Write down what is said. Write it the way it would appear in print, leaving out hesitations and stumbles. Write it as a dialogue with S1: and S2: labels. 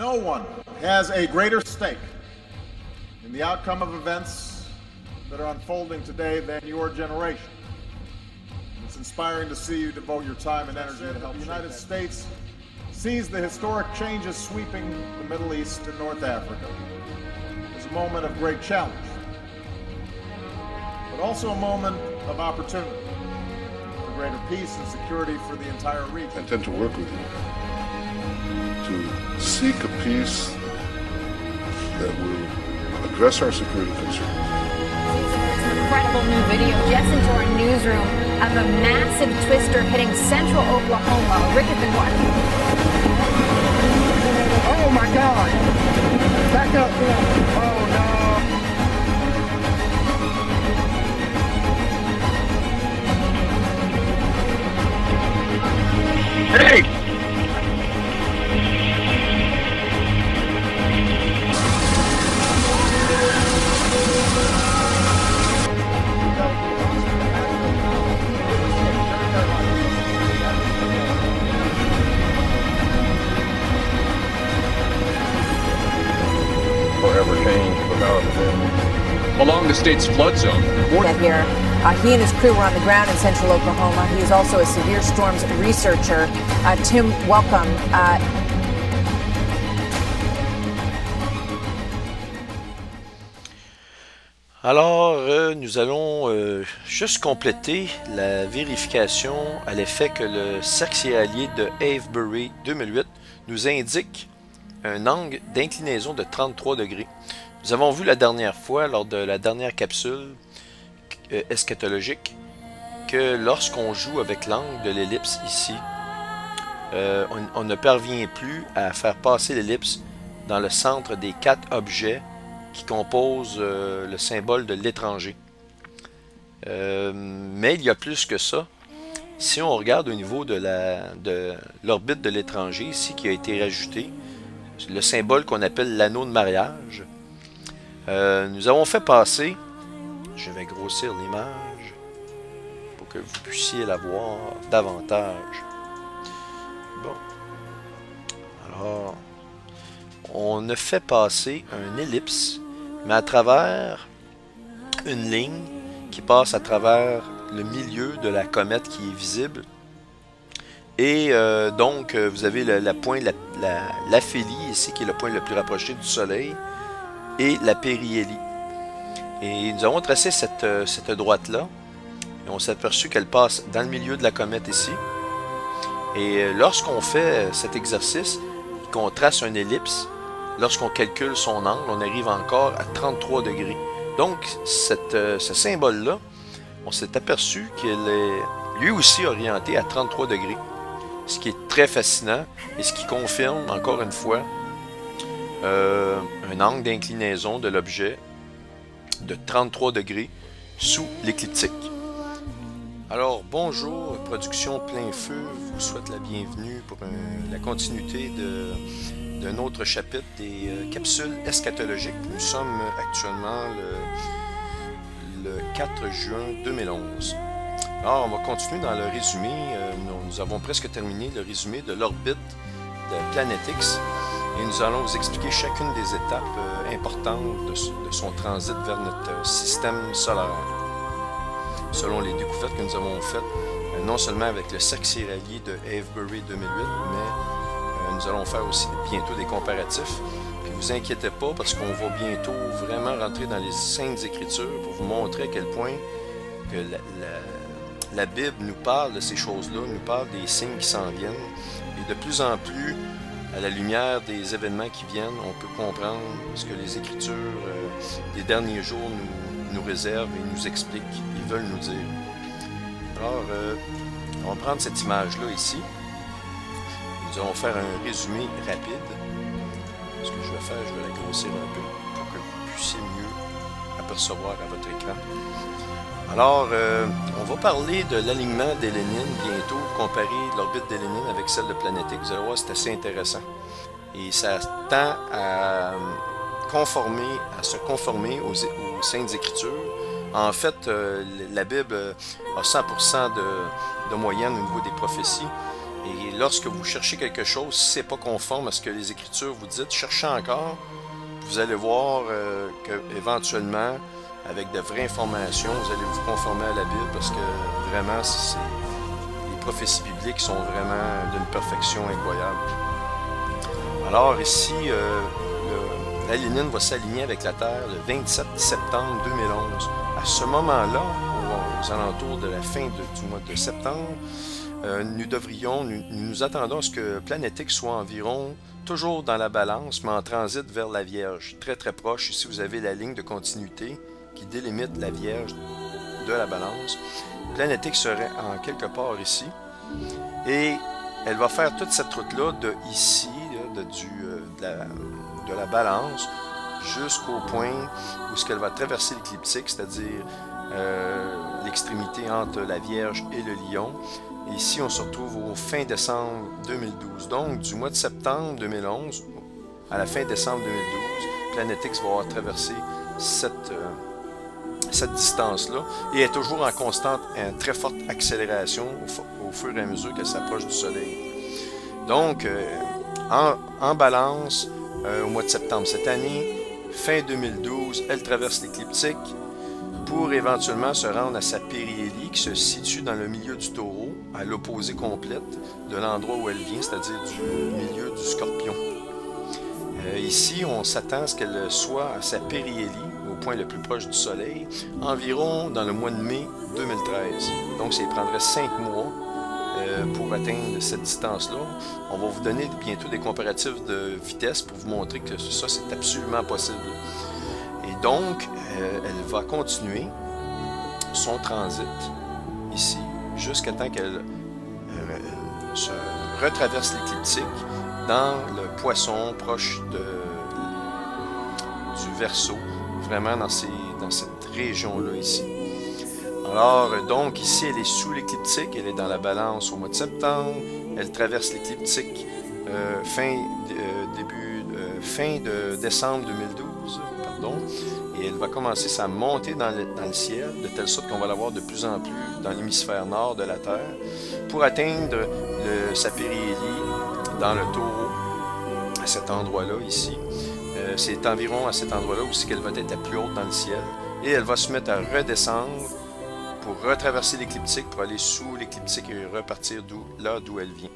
S1: No one has a greater stake in the outcome of events that are unfolding today than your generation. It's inspiring to see you devote your time and energy to help the United States seize the historic changes sweeping the Middle East and North Africa. It's a moment of great challenge, but also a moment of opportunity for greater peace and security for the entire region.
S2: I intend to work with you to seek a peace that will address our security concerns.
S3: Incredible new video just into our newsroom of a massive twister hitting central Oklahoma. Rick has been watching.
S4: Oh my God! Back up! Oh no! Hey!
S2: Forever change without
S5: along the state's flood zone.
S6: Here, he and his crew were on the ground in central Oklahoma. He is also a severe storms researcher. Tim, welcome.
S7: Alors, nous allons juste compléter la vérification à l'effet que le cercle céréalier de Avebury 2008 nous indique un angle d'inclinaison de 33 degrés. Nous avons vu la dernière fois, lors de la dernière capsule eschatologique, que lorsqu'on joue avec l'angle de l'ellipse ici, on ne parvient plus à faire passer l'ellipse dans le centre des 4 objets qui composent le symbole de l'étranger. Mais il y a plus que ça. Si on regarde au niveau de l'orbite de l'étranger, ici qui a été rajouté, le symbole qu'on appelle l'anneau de mariage, nous avons fait passer, je vais grossir l'image pour que vous puissiez la voir davantage. Bon. Alors, on a fait passer un ellipse, mais à travers une ligne qui passe à travers le milieu de la comète qui est visible. Et donc, vous avez l'aphélie ici, qui est le point le plus rapproché du Soleil, et la périhélie. Et nous avons tracé cette droite-là, et on s'est aperçu qu'elle passe dans le milieu de la comète ici. Et lorsqu'on fait cet exercice, qu'on trace un ellipse, lorsqu'on calcule son angle, on arrive encore à 33 degrés. Donc, ce symbole-là, on s'est aperçu qu'il est lui aussi orienté à 33 degrés. Ce qui est très fascinant et ce qui confirme, encore une fois, un angle d'inclinaison de l'objet de 33 degrés sous l'écliptique. Alors, bonjour, Production Plein Feu vous souhaite la bienvenue pour la continuité d'un autre chapitre des capsules eschatologiques. Nous sommes actuellement le 4 juin 2011. Alors, on va continuer dans le résumé. Nous avons presque terminé le résumé de l'orbite de Planète X et nous allons vous expliquer chacune des étapes importantes de son transit vers notre système solaire. Selon les découvertes que nous avons faites, non seulement avec le cercle céréalier de Avebury 2008, mais nous allons faire aussi bientôt des comparatifs. Puis vous inquiétez pas parce qu'on va bientôt vraiment rentrer dans les Saintes Écritures pour vous montrer à quel point que la Bible nous parle de ces choses-là, nous parle des signes qui s'en viennent. Et de plus en plus, à la lumière des événements qui viennent, on peut comprendre ce que les Écritures des derniers jours nous réservent et nous expliquent, ils veulent nous dire. Alors, on va prendre cette image-là ici. Nous allons faire un résumé rapide. Ce que je vais faire, je vais la grossir un peu pour que vous puissiez mieux apercevoir à votre écran. Alors, on va parler de l'alignement des Lénine bientôt, comparer l'orbite des Lénine avec celle de Planète X. Vous allez voir, c'est assez intéressant. Et ça tend à se conformer aux Saintes Écritures. En fait, la Bible a 100% de moyenne au niveau des prophéties. Et lorsque vous cherchez quelque chose, si ce n'est pas conforme à ce que les Écritures vous disent, cherchez encore. Vous allez voir qu'éventuellement, avec de vraies informations, vous allez vous conformer à la Bible parce que vraiment, les prophéties bibliques sont vraiment d'une perfection incroyable. Alors ici, la Lénine va s'aligner avec la Terre le 27 septembre 2011. À ce moment-là, aux alentours de la fin du mois de septembre, nous attendons à ce que Planète X soit environ toujours dans la balance, mais en transit vers la Vierge, très très proche. Ici, vous avez la ligne de continuité qui délimite la Vierge de la balance. Planète X serait en quelque part ici, et elle va faire toute cette route-là de ici, de la balance, jusqu'au point où ce qu'elle va traverser l'écliptique, c'est-à-dire l'extrémité entre la Vierge et le Lion. Et ici, on se retrouve au fin décembre 2012. Donc, du mois de septembre 2011 à la fin décembre 2012, Planète X va avoir traversé cette distance-là et est toujours en constante, très forte accélération au fur et à mesure qu'elle s'approche du Soleil. Donc, en balance, au mois de septembre cette année, fin 2012, elle traverse l'écliptique pour éventuellement se rendre à sa périhélie qui se situe dans le milieu du Taureau, à l'opposé complète de l'endroit où elle vient, c'est-à-dire du milieu du Scorpion. Ici, on s'attend à ce qu'elle soit à sa périhélie, au point le plus proche du Soleil, environ dans le mois de mai 2013. Donc, ça prendrait 5 mois pour atteindre cette distance-là. On va vous donner bientôt des comparatifs de vitesse pour vous montrer que ça, c'est absolument possible. Et donc, elle va continuer son transit ici, jusqu'à temps qu'elle se retraverse l'écliptique dans le Poisson, proche du Verseau, vraiment dans cette région-là ici. Alors, donc, ici, elle est sous l'écliptique, elle est dans la balance au mois de septembre, elle traverse l'écliptique fin de décembre 2012, pardon, et elle va commencer sa montée dans le ciel, de telle sorte qu'on va la voir de plus en plus dans l'hémisphère nord de la Terre, pour atteindre sa périhélie dans le Taureau, à cet endroit-là, ici. C'est environ à cet endroit-là où c'est qu'elle va être la plus haute dans le ciel, et elle va se mettre à redescendre pour retraverser l'écliptique, pour aller sous l'écliptique et repartir d'où elle vient.